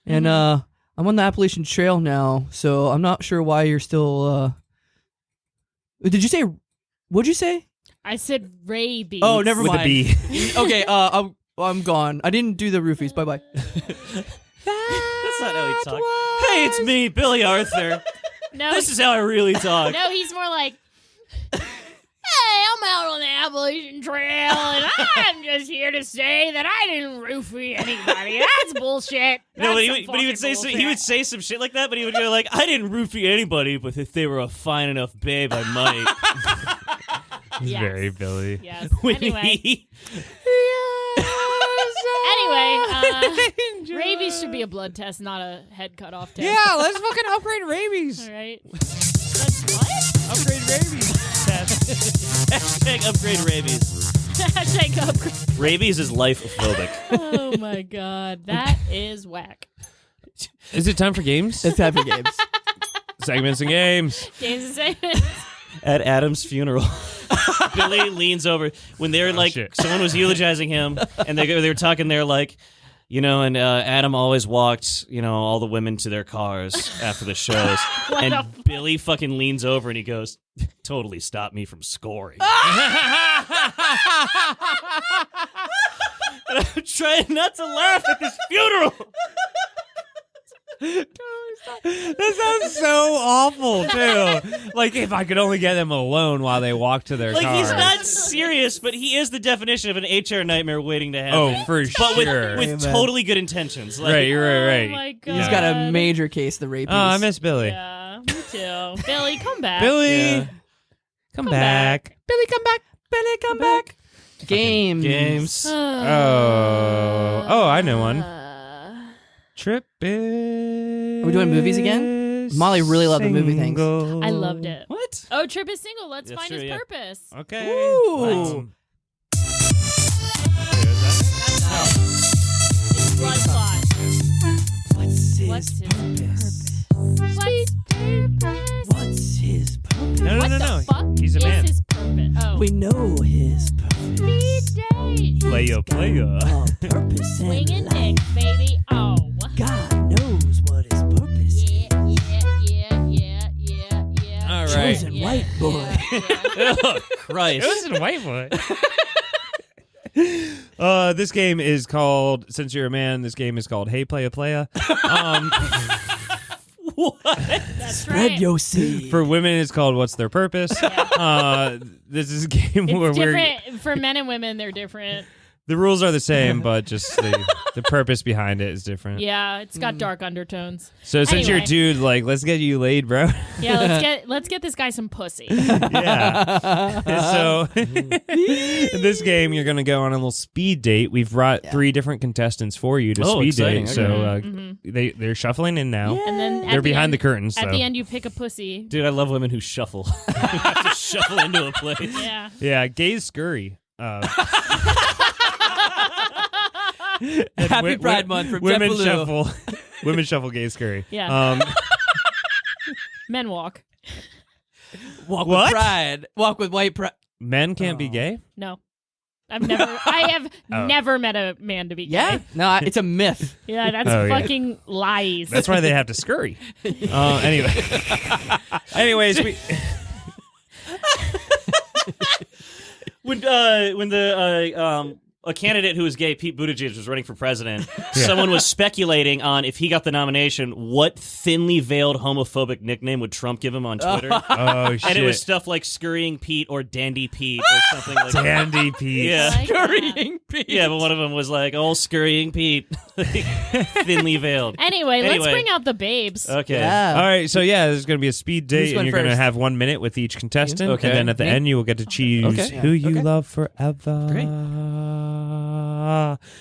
and I'm on the Appalachian Trail now, so I'm not sure why you're still. Did you say? What'd you say? I said rabies. Oh, never With a mind. B. Okay, I'm gone. I didn't do the roofies. Bye bye. That's not how he talks. Hey, it's me, Billy Arthur. No, This is how I really talk. no, he's more like, hey, I'm out on the Appalachian Trail, and I'm just here to say that I didn't roofie anybody. That's bullshit. No, That's but he would say some he would say some shit like that, but he would go like, I didn't roofie anybody, but if they were a fine enough babe, I might. He's Yes. very Billy. Yes. When Anyway, he- rabies should be a blood test, not a head cut off test. Yeah, let's fucking upgrade rabies. All right. What? Upgrade rabies. Hashtag upgrade rabies. Hashtag upgrade. Rabies is life-phobic. Oh my god, that is whack. Is it time for games? It's time for games. Segments and games. Games and segments. At Adam's funeral, Billy leans over when they're like, shit. someone was eulogizing him, and they were talking. They're like, you know, and Adam always walked, you know, all the women to their cars after the shows, and Billy fucking leans over and he goes, "Totally stopped me from scoring." And I'm trying not to laugh at this funeral. That sounds so awful, too. Like, if I could only get them alone while they walk to their Like, cars. he's not serious, but he is the definition of an HR nightmare waiting to happen. Oh, for But sure. with Amen. totally good intentions. Like, Right, you're right. Oh my god. He's got a major case of the rabies. Oh, I miss Billy. Yeah, me too. Billy, come back. Billy, Yeah. come back. Billy, come back. Billy, come back. Games. Games. Oh, I know one. Trip is. Are we doing movies again? Molly really loved the movie things. I loved it. What? Oh, Trip is single. Let's Yeah, find sure, his yeah. purpose. Okay. Ooh. It's blood clot. What's his What's his purpose? What's purpose? What's his purpose? No, What no, the no. fuck He's a is man. his purpose? Oh. We know his purpose. Speed date. Player. A purpose Swinging in life. dick, baby. Oh. God knows what his purpose is. Yeah. All right. Chosen white boy. Oh, Christ. It was in Whitewood. This game is called, since you're a man, this game is called Hey Playa Playa. That's Spread right. your seed. For women, it's called What's Their Purpose? This is a game where It's we're. different. For men and women, they're different. The rules are the same, but just they The purpose behind it is different. Yeah, it's got dark undertones. So since you're a Anyway. dude, like, let's get you laid, bro. Yeah, let's get this guy some pussy. Yeah. So in this game, you're going to go on a little speed date. We've brought 3 different contestants for you to Oh, speed exciting. date. Okay. So they're shuffling in now. And then They're behind the curtains. At so. the end, you pick a pussy. Dude, I love women who shuffle. You have to shuffle into a place. Yeah. Yeah, gays scurry. Happy Pride Month from women Jeff Beaulieu. shuffle. Women shuffle, gays scurry. Yeah. Men walk. Walk What? with pride. Walk with white pride. Men can't be gay? No. I have never met a man to be gay. Yeah? No, it's a myth. Yeah, that's Oh, yeah. fucking lies. That's why they have to scurry. Anyways, we... When a candidate who was gay, Pete Buttigieg, was running for president, someone was speculating on if he got the nomination, what thinly veiled homophobic nickname would Trump give him on Twitter? Oh, shit. And it was stuff like Scurrying Pete or Dandy Pete or something like that. Dandy Pete. Yeah. I like that. Scurrying Pete. Yeah, but one of them was like, oh, Scurrying Pete. Thinly veiled. Anyway, let's Anyway. bring out the babes. Okay. Yeah. All right, so yeah, there's going to be a speed date, Who's and going you're going to first? have 1 minute with each contestant, Okay. and then at the Me? end you will get to choose Okay. who you Okay. love forever. Great.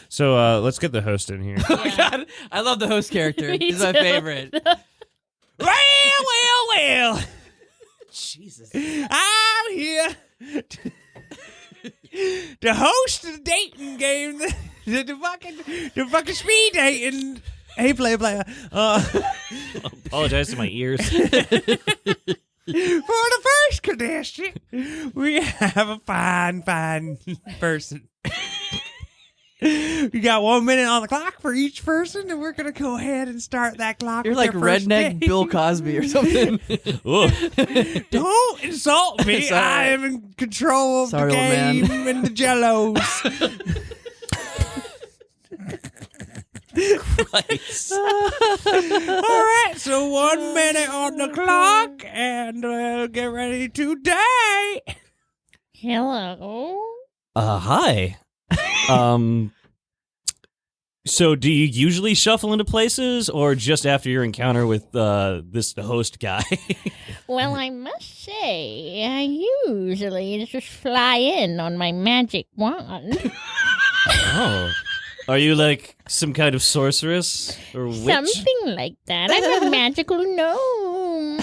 So let's get the host in here. Oh, God. I love the host character. Me He's my too. favorite. well. Jesus. I'm here to host the dating game, the fucking speed dating. Hey, player. Apologize to my ears. For the first contestant, we have a fine person. We got 1 minute on the clock for each person, and we're going to go ahead and start that clock. You're with like their first redneck date. Bill Cosby or something. Ooh. Don't insult me. Sorry. I am in control of Sorry, the old man. game and the jellos. Christ. All right, so 1 minute on the clock, and get ready to date. Hello. Hi. So do you usually shuffle into places or just after your encounter with this host guy? Well, I must say, I usually just fly in on my magic wand. Oh. Are you like some kind of sorceress or witch? Something like that. I'm a magical gnome.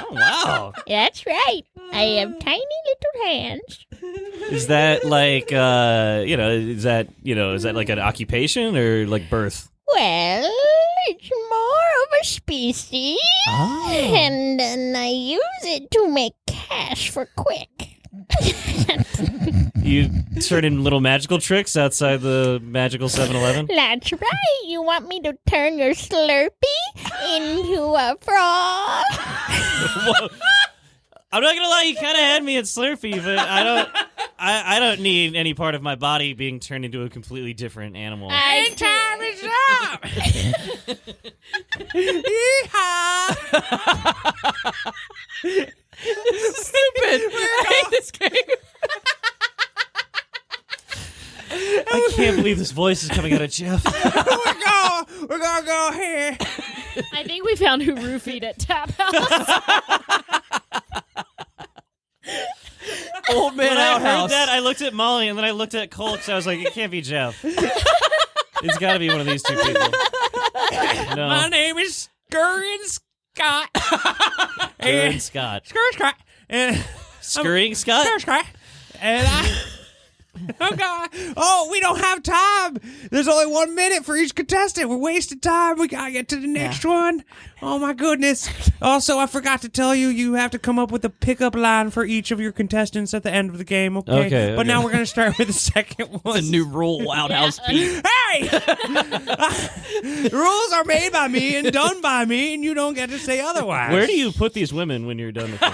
Oh, wow. That's right. I have tiny little hands. Is that like is that like an occupation or like birth? Well, it's more of a species. Oh. And then I use it to make cash for quick. You turn in little magical tricks outside the magical 7-Eleven? That's right. You want me to turn your Slurpee into a frog? Whoa. I'm not gonna lie, you kind of had me at Slurpee, but I don't need any part of my body being turned into a completely different animal. And Time is up. Yeehaw. Stupid. I hate this game. I can't believe this voice is coming out of Jeff. We're gonna go here. I think we found who roofied at Tap House. Old man When I heard outhouse. that, I looked at Molly and then I looked at Cole because I was like, it can't be Jeff. It's got to be one of these two people. No. My name is Scurrying Scott. Aaron Scott. Scott. And Scurrying Scott? Scott. And I. Oh God! Oh, we don't have time. There's only 1 minute for each contestant. We're wasting time. We gotta get to the next one. Oh my goodness! Also, I forgot to tell you, you have to come up with a pickup line for each of your contestants at the end of the game. Okay. Okay, But okay. now we're gonna start with the second one. A new rule, outhouse Pete. Hey! Rules are made by me and done by me, and you don't get to say otherwise. Where do you put these women when you're done with them?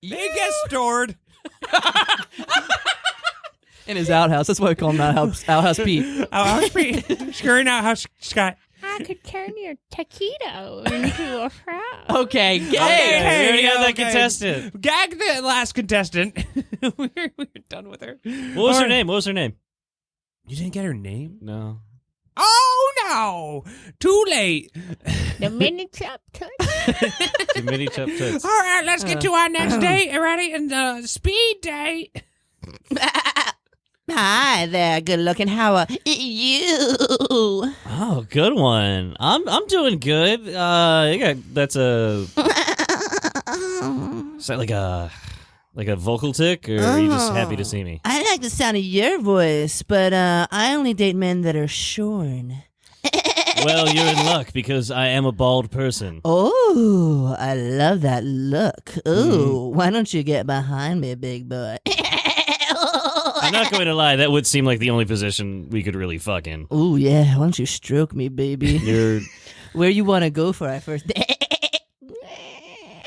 They get stored. In his outhouse. That's why we call him outhouse Pete. Outhouse Pete. Scurrying outhouse Scott. I could turn your taquito into a frog. Okay. Hey, we already got that okay. contestant. Gag the last contestant. we're done with her. What was her name? What was her name? You didn't get her name? No. Oh, no. Too late. The mini chop touch. The mini chop toots. All right, let's get to our next date. Ready? And speed date. Hi there, good looking. How are you? Oh, good one. I'm doing good. That's a. Is that like a vocal tick, or are you just happy to see me? I like the sound of your voice, but I only date men that are shorn. Well, you're in luck because I am a bald person. Oh, I love that look. Ooh, why don't you get behind me, big boy? I'm not going to lie, that would seem like the only position we could really fuck in. Ooh, yeah, why don't you stroke me, baby? You're. Where you want to go for our first date?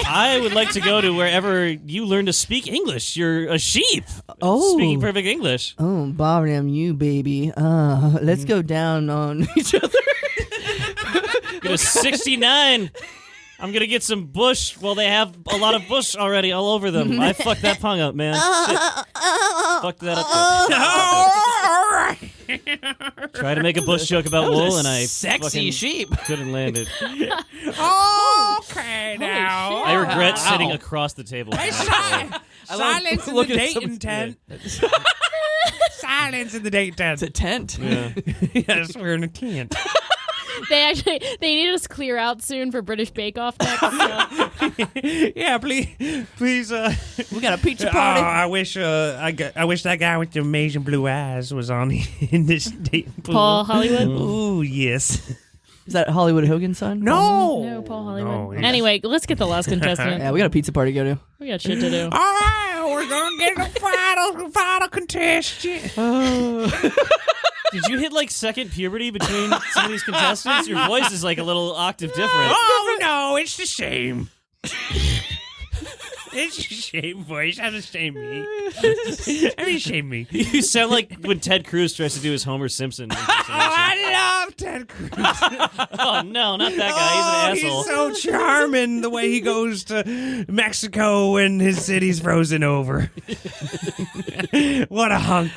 I would like to go to wherever you learn to speak English. You're a sheep. Oh. Speaking perfect English. Oh, barring you, baby. Let's go down on each other. Go to 69. I'm going to get some bush. Well, they have a lot of bush already all over them. I fucked that pung up, man. Shit. Fucked that up. Try to make a bush joke about wool, and I Sexy sheep. couldn't land it. Okay, now. I regret sitting across the table. Silence in the dating tent. Silence in the dating tent. It's a tent. Yeah. Yes, we're in a tent. They need us clear out soon for British Bake Off next. So. Yeah, please. We got a pizza Oh, party. I wish that guy with the amazing blue eyes was on in this dating pool. Paul Hollywood? Ooh, yes. Is that Hollywood Hogan's son? No, Paul Hollywood. No, he's- Anyway, let's get the last contestant. Yeah, we got a pizza party to go to. We got shit to do. All right, we're gonna get the final contestant. Did you hit like second puberty between some of these contestants? Your voice is like a little octave different. Oh no, it's the same. It's the same voice. How to shame me? I mean, shame me. You sound like when Ted Cruz tries to do his Homer Simpson impersonation. I love Ted Cruz. Oh no, not that guy. He's an asshole. He's so charming the way he goes to Mexico when his city's frozen over. What a hunk.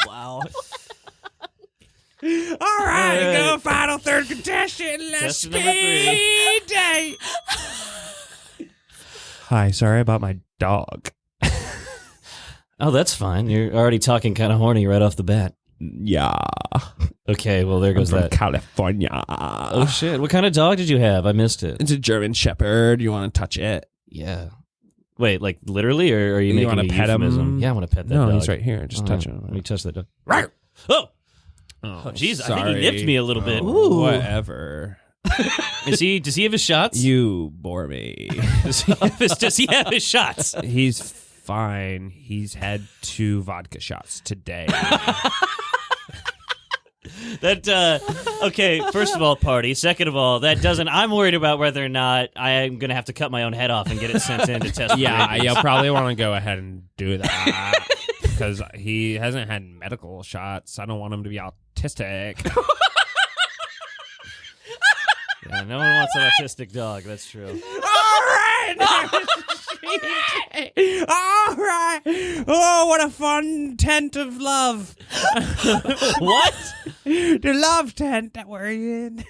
Wow. All right, go final third contestant. Let's Contestant number three. speed date. Hi, sorry about my dog. Oh, that's fine. You're already talking kind of horny right off the bat. Yeah. Okay, well there goes I'm from that. California. Oh shit! What kind of dog did you have? I missed it. It's a German Shepherd. You want to touch it? Yeah. Wait, like literally, or are you You making wanna a pet him? euphemism? Yeah, I want to pet that dog. No, he's right here. Just touch him. Let me touch that dog. Oh, jeez! I think he nipped me a little bit. Ooh. Whatever. Does he have his shots? You bore me. Does he have his shots? He's fine. He's had 2 vodka shots today. That okay. First of all, party. Second of all, that doesn't. I'm worried about whether or not I am going to have to cut my own head off and get it sent in to test. for Yeah, rabies. you'll probably want to go ahead and do that because he hasn't had medical shots. I don't want him to be autistic. Yeah, no one wants an autistic dog. That's true. All right. All right. Oh, what a fun tent of love. What? The love tent that we're in.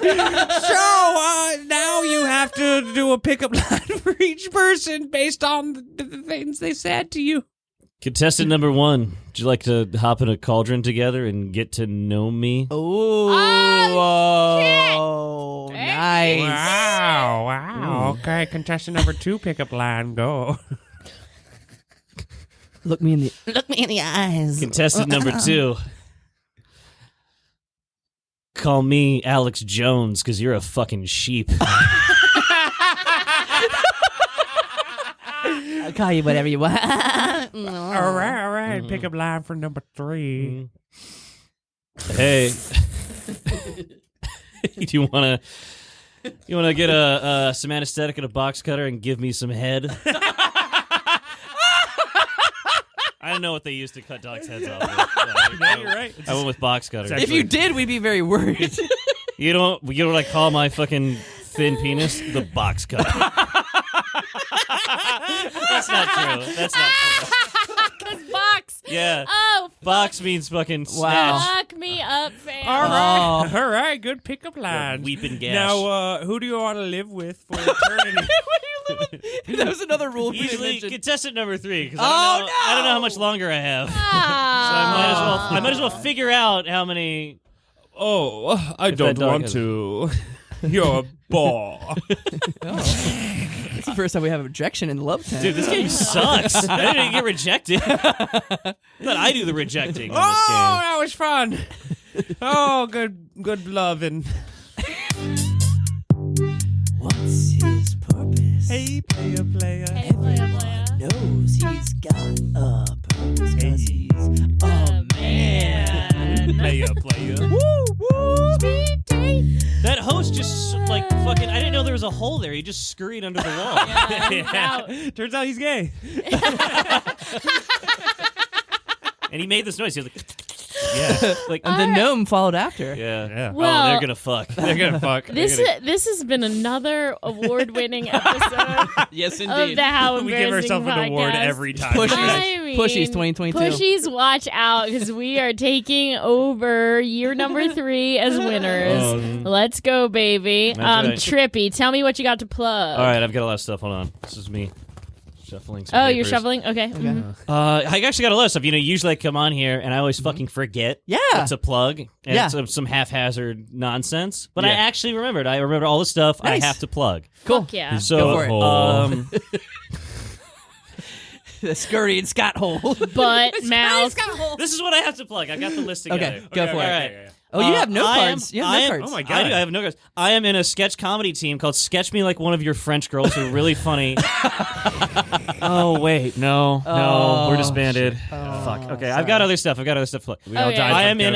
So now you have to do a pickup line for each person based on the things they said to you. Contestant number 1. Would you like to hop in a cauldron together and get to know me? Oh, nice. Wow. Okay, contestant number 2, pickup line, go. Look me in the eyes. Contestant number 2. Call me Alex Jones because you're a fucking sheep. I'll call you whatever you want. All right. Pickup line for number 3. Hey, you wanna get some anesthetic and a box cutter and give me some head? I don't know what they used to cut dogs' heads off with. You're right. I went with box cutter. If you did, we'd be very worried. You know what I call my fucking thin penis? The box cutter. That's not true. Box. Yeah. Oh, Box means fucking Wow. snatch. fuck me up, fam. All right, good pickup line. Weeping gash. Now, who do you want to live with for eternity? That was another rule we didn't Usually, mention. contestant number 3, because Oh, I don't know how no! much longer I have. So Ah. I might as well figure out how many. Oh, I If don't that dog want has- to. You're a ball. It's the first time we have objection in Love Tank. Dude, this game sucks. I didn't even get rejected. I thought I do the rejecting in this Oh, game. that was fun. Oh, good loving. What's his purpose? Hey, player. Hey, playa. Knows he's got a purpose 'cause Hey. he's a man. Player. That host just like fucking. I didn't know there was a hole there. He just scurried under the wall. Turns out he's gay. And he made this noise. He was like, Yeah. like And the gnome followed after. yeah. Yeah. Well, Oh, they're gonna fuck. They're gonna fuck. This has been another award-winning episode Yes, of the How we Embarrassing give ourselves podcast. an award every time. Pushies. I mean, Pushies 2022. Pushies, watch out because we are taking over year number 3 as winners. Let's go, baby. That's right. Trippy, tell me what you got to plug. All right, I've got a lot of stuff. Hold on. This is me shuffling. Some Oh, you're papers. shuffling? Okay. Mhm. I actually got a lot of stuff. Usually I come on here and I always fucking forget. Yeah. It's a plug. And Yeah. it's some haphazard nonsense. But I Yeah. actually remembered. I remember all the stuff Nice. I have to plug. Cool. Fuck yeah. So, Go for it. The Scurry and Scott hole. Butt, mouth. this is what I have to plug. I got the list together. Okay, go for it. All right. Oh, you have no I am- cards. You have I no am- cards. Oh my I God. do. I have no cards. I am in a sketch comedy team called Sketch Me Like One of Your French Girls Who Are Really Funny. Oh, wait. No. Oh, We're disbanded. Oh, Fuck. Okay, sorry. I've got other stuff. to plug. We all Okay. died I from am in.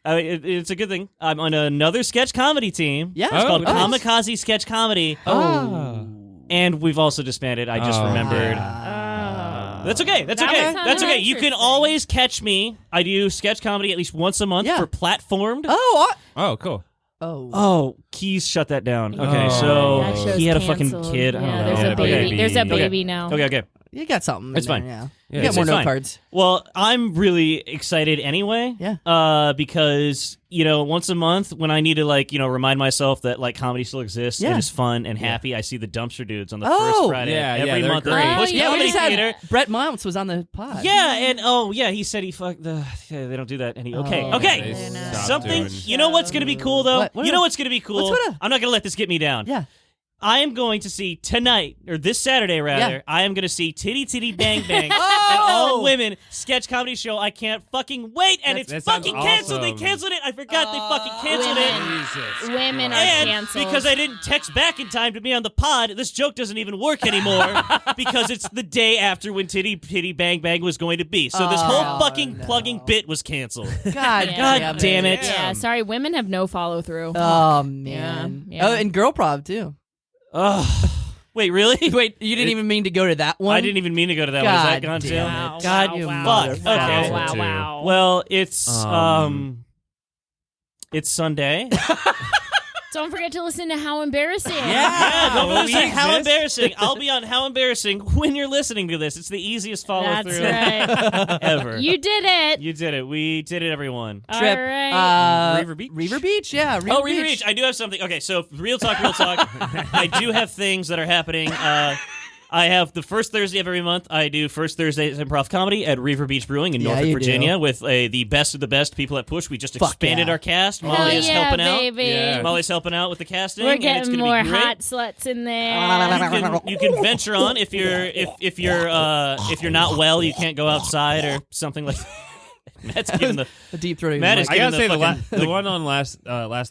COVID. It's a good thing. I'm on another sketch comedy team. Yeah. It's called nice. Kamikaze Sketch Comedy, Oh. and we've also disbanded. I just Oh. remembered. That's okay. That's That okay. sounds That's okay. You can interesting. always catch me. I do sketch comedy at least once a month Yeah. for Platformed. Oh, cool. Oh, Keys shut that down. Okay, Oh. so That show's he had a canceled. fucking kid. I Yeah, don't know. there's a baby. Okay. There's a Okay. baby now. Okay. You got something. It's in there, fine. Yeah. Yeah, You got it's more note fine. cards. Well, I'm really excited anyway. Yeah. Because once a month when I need to remind myself that comedy still exists Yeah. and is fun and happy, I see the Dumpster Dudes on the Oh. first Friday Yeah, every they're month. great. at Oh, Bush yeah, We Comedy just had Theater. Brett Mounts was on the pod. Yeah, and he said he fucked the. They don't do that any. Okay, Oh. okay. They're not. Something. doing- You know what's gonna be cool though? What? You know what's gonna be cool? What's gonna- I'm not gonna let this get me down. Yeah. I am going to see tonight, or this Saturday rather, Yeah. I am going to see Titty Titty Bang Bang, Oh! an all-women sketch comedy show. I can't fucking wait, and That it's sounds fucking canceled. They awesome. canceled it. I forgot they fucking canceled Women. it. Women are And canceled. because I didn't text back in time to be on the pod, this joke doesn't even work anymore because it's the day after when Titty Titty Bang Bang was going to be. So this whole fucking plugging bit was canceled. God, Yeah. God damn it. Yeah, sorry, women have no follow through. Oh man. Yeah. Oh, and girl prov too. Ugh. Wait, really? Wait, you didn't even mean to go to that one? I didn't even mean to go to that one. Is that God gone too? damn Wow, God, you wow, fuck. wow, Okay. wow, Too. wow. Well, it's Um, it's Sunday. Don't forget to listen to How Embarrassing. Yeah, don't we listen. How exist. embarrassing! I'll be on How Embarrassing when you're listening to this. It's the easiest follow That's through right. ever. You did it. You did it. We did it, everyone. Trip. All right. Reaver Beach? Reaver Beach, yeah. Reaver Oh, Reaver Beach. I do have something. Okay, so real talk. I do have things that are happening. I have the first Thursday of every month. I do First Thursdays Improv Comedy at Reaver Beach Brewing in Yeah, Norfolk, you Virginia, with the best of the best people at Push. We just Fuck expanded yeah. our cast. Hell Molly is yeah, helping out. baby. Yeah. Molly's helping out with the casting. We're and it's getting gonna more be great. hot sluts in there. You can venture on if you're not well, you can't go outside or something like that. Matt's giving the A deep throating. Matt is I gotta say Given the the one on last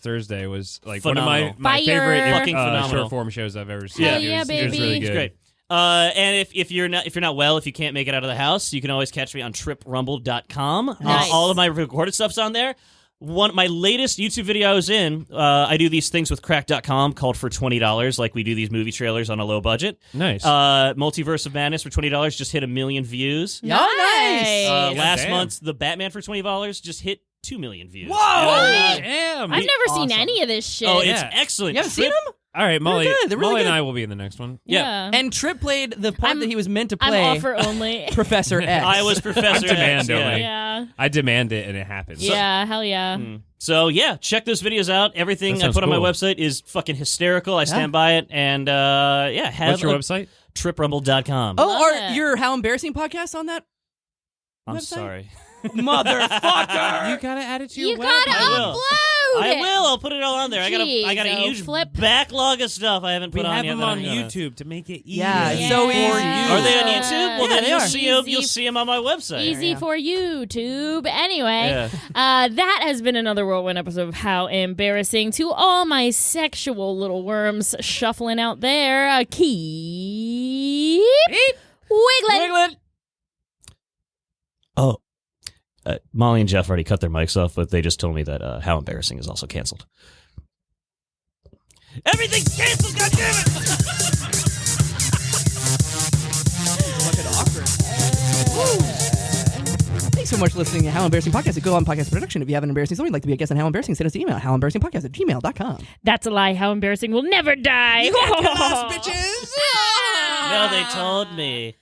Thursday was like Phenomenal. one of my Fire. favorite Fucking phenomenal. short form shows I've ever seen. Hell It yeah, was- it was baby. really It's good. great. And if you're not well, if you can't make it out of the house, you can always catch me on triprumble.com. Nice. All of my recorded stuff's on there. My latest YouTube video I was in, I do these things with crack.com called For $20, like we do these movie trailers on a low budget. Nice. Multiverse of Madness for $20 just hit 1 million views. Oh, nice. Last damn. month's The Batman for $20 just hit 2 million views. Whoa! And, Damn. I've never seen Awesome. any of this shit. oh, it's Yeah. excellent. You haven't seen him? All right, Molly. They're good. They're really Molly good. and I will be in the next one. Yeah. And Trip played the part that he was meant to I'm play. offer only. Professor X. I was Professor demand X. only. Yeah. I demand it, and it happens. Yeah, hell yeah. So yeah, check those videos out. Everything That I sounds put on my cool. website is fucking hysterical. I stand by it. And have What's your a website? triprumble.com. Oh, Love are it. your How Embarrassing podcast on that? I'm website? sorry. Motherfucker! You gotta add it to your You web. gotta I will. upload I it. will. I'll put it all on there. I got a Jeez, huge flip. backlog of stuff I haven't put We on have yet. them that on I'm gonna- YouTube to make it easy. Yeah, it's so easy. Are they on YouTube? Well, Yeah, then they you'll are. see 'em- Easy. you'll see them on my website. Easy for YouTube. Anyway, Yeah. that has been another whirlwind episode of How Embarrassing. To all my sexual little worms shuffling out there, keep wiggling. Oh. Molly and Jeff already cut their mics off, but they just told me that How Embarrassing is also canceled. Everything's canceled, goddammit! Fucking awkward. Thanks so much for listening to How Embarrassing Podcast, a Go On Podcast production. If you have an embarrassing story you'd like to be a guest on How Embarrassing, send us an email at howembarrassingpodcast@gmail.com. That's a lie. How Embarrassing will never die. bitches! No, they told me.